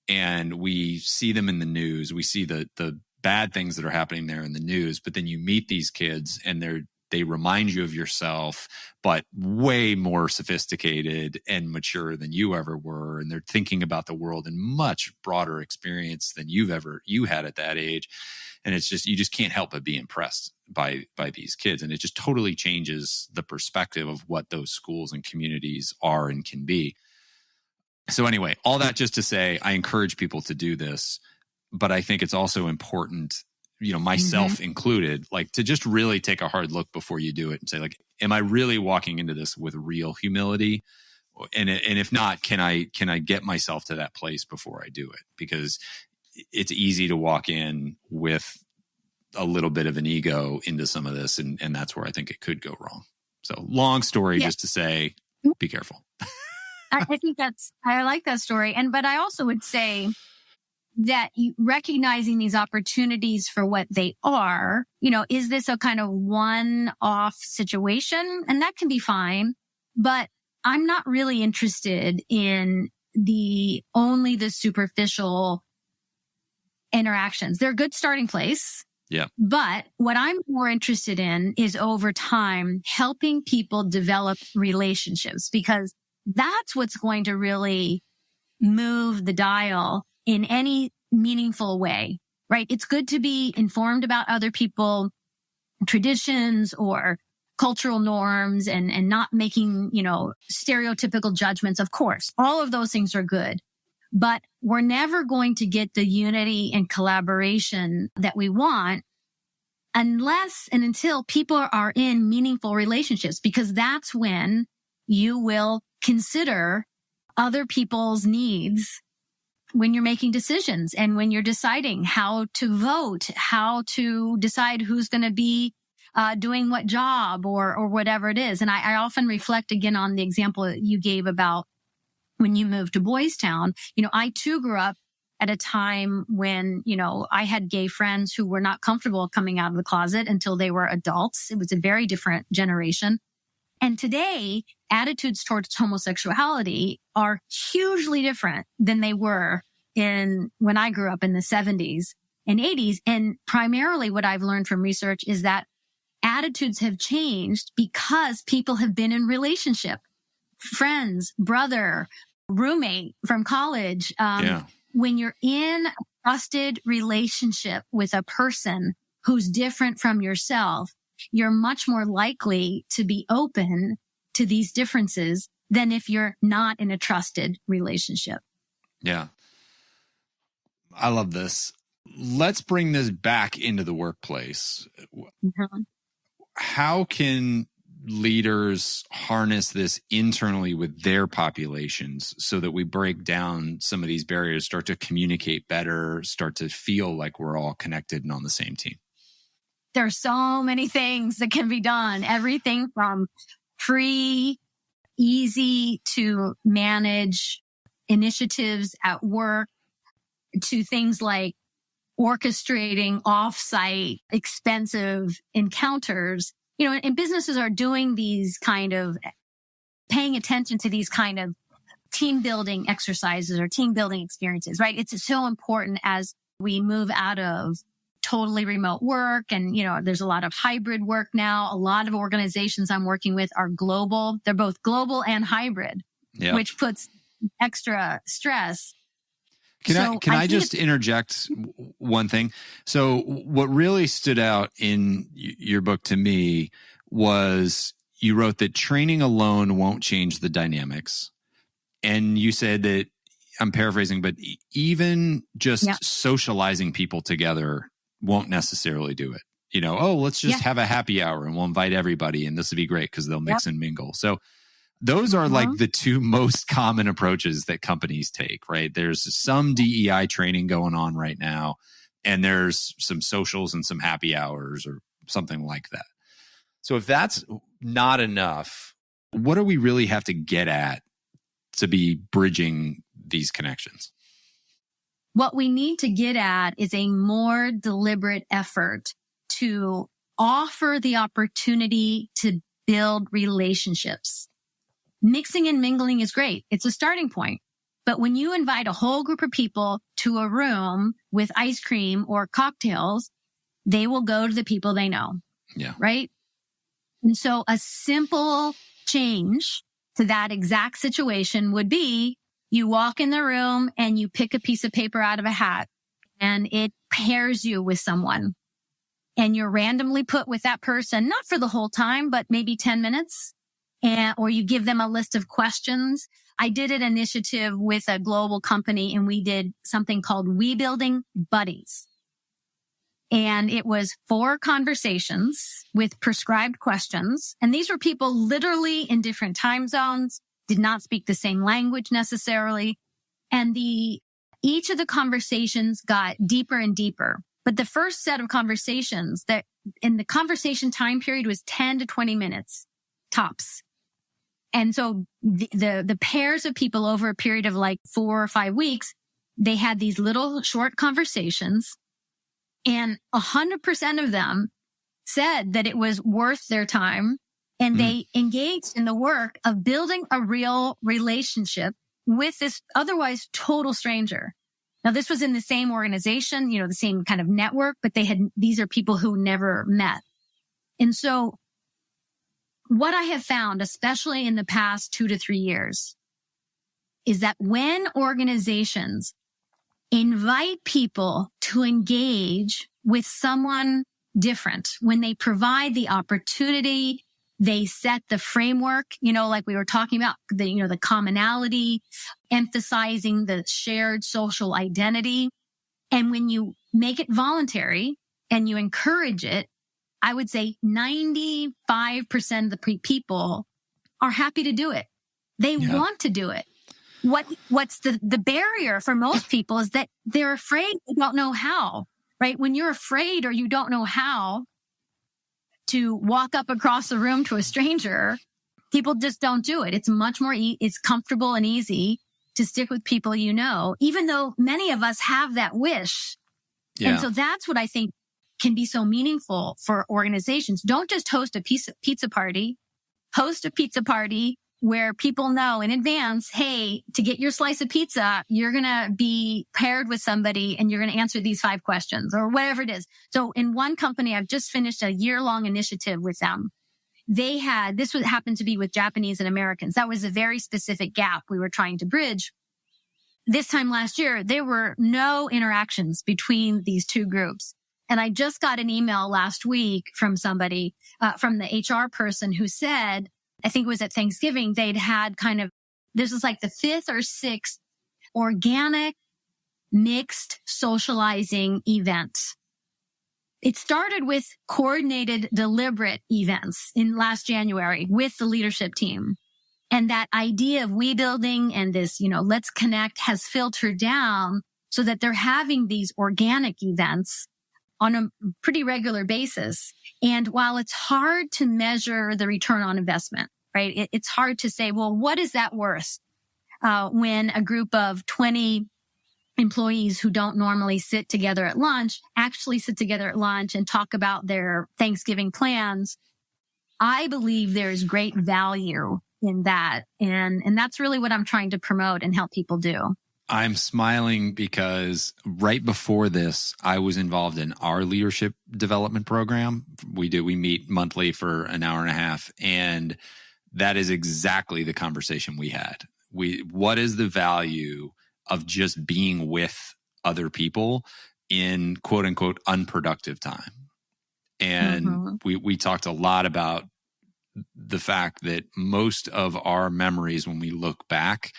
and we see them in the news. We see the bad things that are happening there in the news, but then you meet these kids and they remind you of yourself, but way more sophisticated and mature than you ever were. And they're thinking about the world in much broader experience than you had at that age. And it's just, you just can't help but be impressed by these kids. And it just totally changes the perspective of what those schools and communities are and can be. So anyway, all that just to say, I encourage people to do this, but I think it's also important, myself included, like to just really take a hard look before you do it and say, like, am I really walking into this with real humility? And if not, can I get myself to that place before I do it? Because it's easy to walk in with a little bit of an ego into some of this. And that's where I think it could go wrong. So long story, just to say, be careful. I think I like that story. But I also would say that recognizing these opportunities for what they are, is this a kind of one-off situation? And that can be fine, but I'm not really interested in only the superficial interactions. They're a good starting place. Yeah. But what I'm more interested in is over time helping people develop relationships, because that's what's going to really move the dial in any meaningful way, right? It's good to be informed about other people, traditions or cultural norms and not making, stereotypical judgments. Of course, all of those things are good. But we're never going to get the unity and collaboration that we want unless and until people are in meaningful relationships, because that's when you will consider other people's needs when you're making decisions and when you're deciding how to vote, how to decide who's going to be doing what job or whatever it is. And I often reflect again on the example that you gave about when you moved to Boys Town. I too grew up at a time when, I had gay friends who were not comfortable coming out of the closet until they were adults. It was a very different generation. And today, attitudes towards homosexuality are hugely different than they were when I grew up in the 70s and 80s. And primarily what I've learned from research is that attitudes have changed because people have been in relationship. Friends, brother, roommate from college. When you're in a trusted relationship with a person who's different from yourself, you're much more likely to be open to these differences than if you're not in a trusted relationship. Yeah. I love this. Let's bring this back into the workplace. How can leaders harness this internally with their populations so that we break down some of these barriers, start to communicate better, start to feel like we're all connected and on the same team? There are so many things that can be done. Everything from free, easy to manage initiatives at work to things like orchestrating off-site expensive encounters. And businesses are doing these kind of paying attention to these kind of team building exercises or team building experiences, right? It's so important as we move out of totally remote work. And, there's a lot of hybrid work now. A lot of organizations I'm working with are global. They're both global and hybrid, which puts extra stress. Can I just interject one thing? So what really stood out in your book to me was you wrote that training alone won't change the dynamics. And you said that, I'm paraphrasing, but even just socializing people together won't necessarily do it. Let's just have a happy hour and we'll invite everybody and this will be great because they'll mix and mingle. So those are like the two most common approaches that companies take, right? There's some DEI training going on right now, and there's some socials and some happy hours or something like that. So if that's not enough, what do we really have to get at to be bridging these connections? What we need to get at is a more deliberate effort to offer the opportunity to build relationships. Mixing and mingling is great. It's a starting point. But when you invite a whole group of people to a room with ice cream or cocktails, they will go to the people they know. Yeah. Right? And so a simple change to that exact situation would be you walk in the room and you pick a piece of paper out of a hat and it pairs you with someone. And you're randomly put with that person, not for the whole time, but maybe 10 minutes. Or you give them a list of questions. I did an initiative with a global company and we did something called We Building Buddies. And it was 4 conversations with prescribed questions. And these were people literally in different time zones, did not speak the same language necessarily. And each of the conversations got deeper and deeper. But the first set of conversations that in the conversation time period was 10 to 20 minutes tops. And so the pairs of people over a period of like 4 or 5 weeks, they had these little short conversations and 100% of them said that it was worth their time. And they engaged in the work of building a real relationship with this otherwise total stranger. Now, this was in the same organization, the same kind of network, but these are people who never met. And so what I have found, especially in the past 2 to 3 years, is that when organizations invite people to engage with someone different, when they provide the opportunity, they set the framework, like we were talking about, the commonality, emphasizing the shared social identity. And when you make it voluntary and you encourage it, I would say 95% of the people are happy to do it. They want to do it. What's the barrier for most people is that they're afraid they don't know how, right? When you're afraid or you don't know how to walk up across the room to a stranger, people just don't do it. It's much more, it's comfortable and easy to stick with people even though many of us have that wish. Yeah. And so that's what I think can be so meaningful for organizations. Don't just host a pizza party. Host a pizza party where people know in advance, hey, to get your slice of pizza, you're going to be paired with somebody and you're going to answer these 5 questions or whatever it is. So in one company, I've just finished a year-long initiative with them. This would happen to be with Japanese and Americans. That was a very specific gap we were trying to bridge. This time last year, there were no interactions between these 2 groups. And I just got an email last week from somebody, from the HR person who said, I think it was at Thanksgiving, they'd had this was like the 5th or 6th organic mixed socializing event. It started with coordinated, deliberate events in last January with the leadership team. And that idea of we building and this, let's connect has filtered down so that they're having these organic events on a pretty regular basis. And while it's hard to measure the return on investment, right? It's hard to say, well, what is that worth? When a group of 20 employees who don't normally sit together at lunch actually sit together at lunch and talk about their Thanksgiving plans. I believe there is great value in that. And that's really what I'm trying to promote and help people do. I'm smiling because right before this, I was involved in our leadership development program. We meet monthly for an hour and a half. And that is exactly the conversation we had. What is the value of just being with other people in quote unquote unproductive time? And we talked a lot about the fact that most of our memories when we look back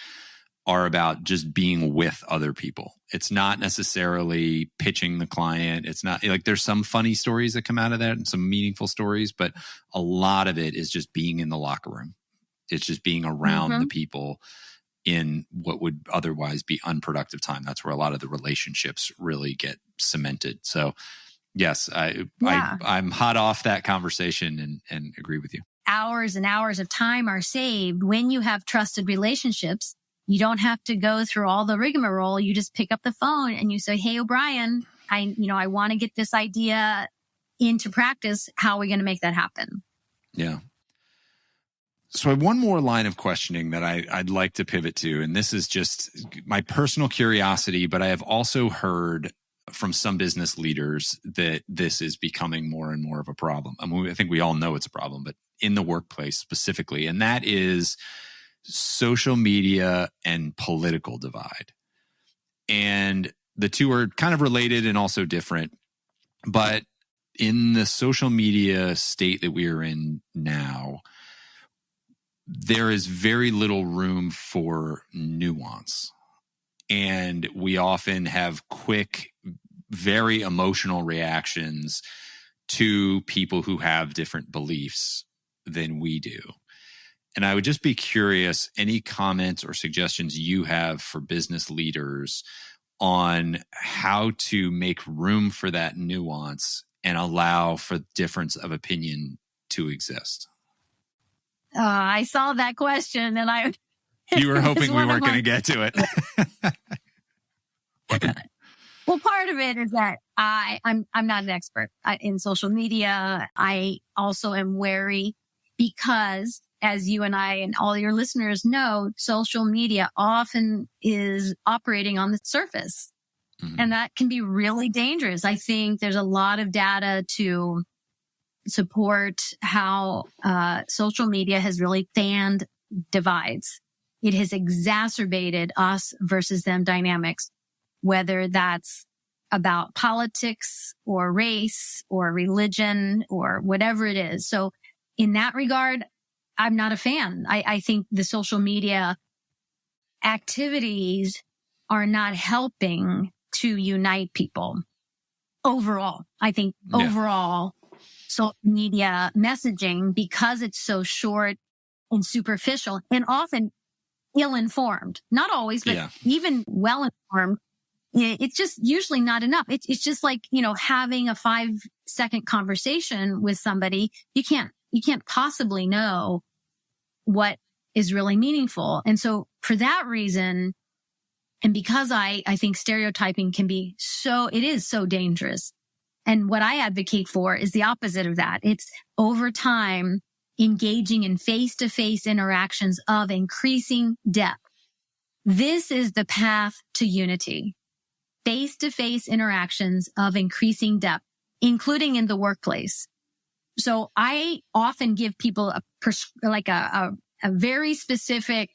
are about just being with other people. It's not necessarily pitching the client. It's not like there's some funny stories that come out of that and some meaningful stories, but a lot of it is just being in the locker room. It's just being around the people in what would otherwise be unproductive time. That's where a lot of the relationships really get cemented. So yes, I'm hot off that conversation and agree with you. Hours and hours of time are saved when you have trusted relationships. You don't have to go through all the rigmarole. You just pick up the phone and you say, hey, O'Brien, I want to get this idea into practice, how are we going to make that happen? Yeah. So I have one more line of questioning that I'd like to pivot to, and this is just my personal curiosity, but I have also heard from some business leaders that this is becoming more and more of a problem. I mean, I think we all know it's a problem, but in the workplace specifically, and that is social media and political divide. And the two are kind of related and also different, but in the social media state that we are in now, there is very little room for nuance. And we often have quick, very emotional reactions to people who have different beliefs than we do. And I would just be curious, any comments or suggestions you have for business leaders on how to make room for that nuance and allow for difference of opinion to exist? I saw that question and you were hoping we weren't going to get to it. Well, part of it is that I'm not an expert in social media. I also am wary because, as you and I and all your listeners know, social media often is operating on the surface. Mm-hmm. And that can be really dangerous. I think there's a lot of data to support how social media has really fanned divides. It has exacerbated us versus them dynamics, whether that's about politics or race or religion or whatever it is. So in that regard, I'm not a fan. I think the social media activities are not helping to unite people overall. I think overall, social media messaging, because it's so short and superficial and often ill-informed, not always, but even well-informed, it's just usually not enough. It's just like, having a 5-second conversation with somebody. You can't possibly know what is really meaningful. And so for that reason, and because I think stereotyping it is so dangerous. And what I advocate for is the opposite of that. It's over time engaging in face-to-face interactions of increasing depth. This is the path to unity. Face-to-face interactions of increasing depth, including in the workplace. So I often give people a very specific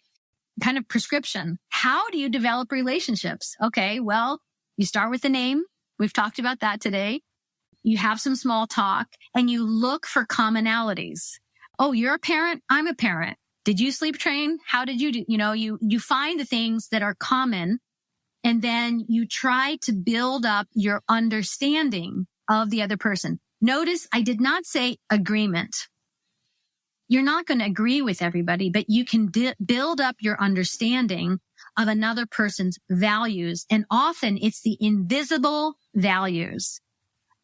kind of prescription. How do you develop relationships? Okay, well, you start with the name. We've talked about that today. You have some small talk and you look for commonalities. Oh, you're a parent. I'm a parent. Did you sleep train? How did you do? You find the things that are common, and then you try to build up your understanding of the other person. Notice I did not say agreement. You're not going to agree with everybody, but you can build up your understanding of another person's values. And often it's the invisible values.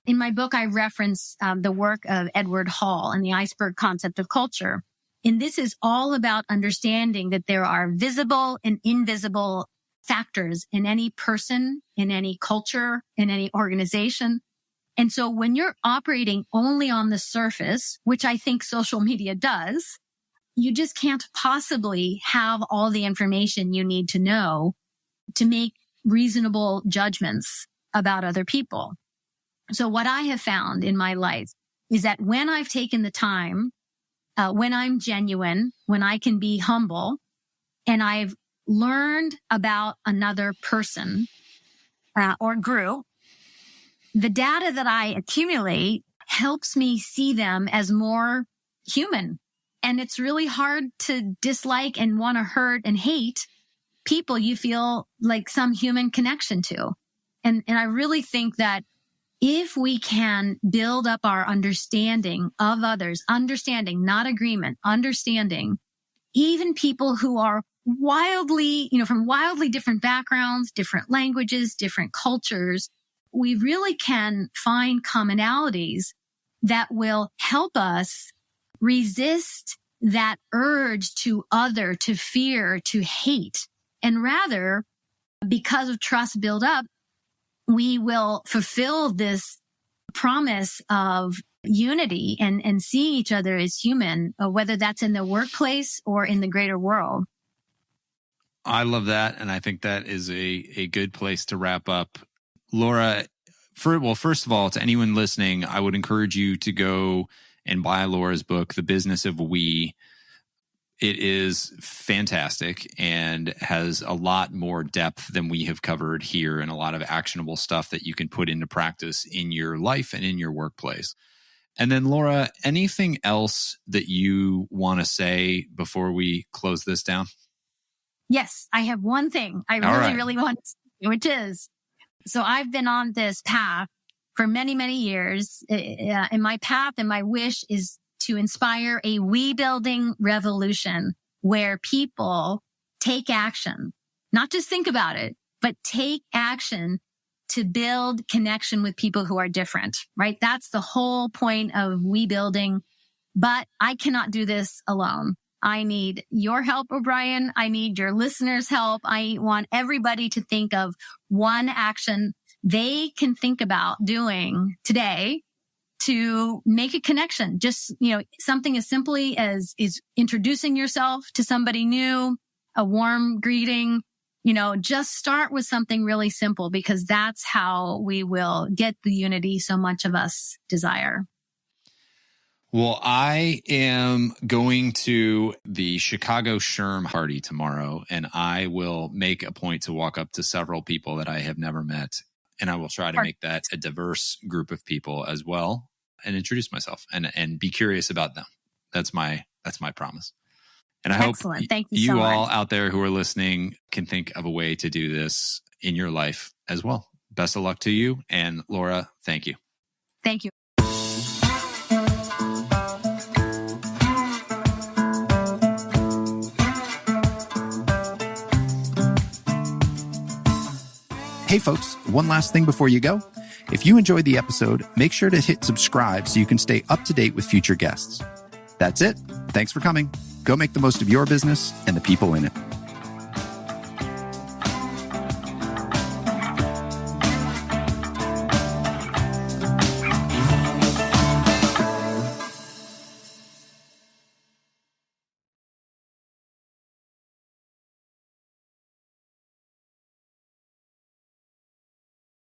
In my book, I reference the work of Edward Hall and the iceberg concept of culture. And this is all about understanding that there are visible and invisible factors in any person, in any culture, in any organization. And so when you're operating only on the surface, which I think social media does, you just can't possibly have all the information you need to know to make reasonable judgments about other people. So what I have found in my life is that when I've taken the time, when I'm genuine, when I can be humble, and I've learned about another person or group, the data that I accumulate helps me see them as more human. And it's really hard to dislike and want to hurt and hate people you feel like some human connection to. And I really think that if we can build up our understanding of others, understanding, not agreement, understanding, even people who are wildly, from wildly different backgrounds, different languages, different cultures, we really can find commonalities that will help us resist that urge to other, to fear, to hate. And rather, because of trust build up, we will fulfill this promise of unity and seeing each other as human, whether that's in the workplace or in the greater world. I love that. And I think that is a good place to wrap up. Laura, first of all, to anyone listening, I would encourage you to go and buy Laura's book, The Business of We. It is fantastic and has a lot more depth than we have covered here, and a lot of actionable stuff that you can put into practice in your life and in your workplace. And then, Laura, anything else that you want to say before we close this down? Yes, I have one thing I really want to say, which is, so I've been on this path for many, many years. And my path and my wish is to inspire a we building revolution where people take action, not just think about it, but take action to build connection with people who are different, right? That's the whole point of we building. But I cannot do this alone. I need your help, O'Brien. I need your listeners' help. I want everybody to think of one action they can think about doing today to make a connection. Just, something as simply as is introducing yourself to somebody new, a warm greeting, just start with something really simple, because that's how we will get the unity so much of us desire. Well, I am going to the Chicago SHRM party tomorrow, and I will make a point to walk up to several people that I have never met. And I will try to make that a diverse group of people as well, and introduce myself and be curious about them. That's my promise. And I hope Thank you so all much. out there who are listening can think of a way to do this in your life as well. Best of luck to you. And Laura, thank you. Thank you. Hey folks, one last thing before you go. If you enjoyed the episode, make sure to hit subscribe so you can stay up to date with future guests. That's it. Thanks for coming. Go make the most of your business and the people in it.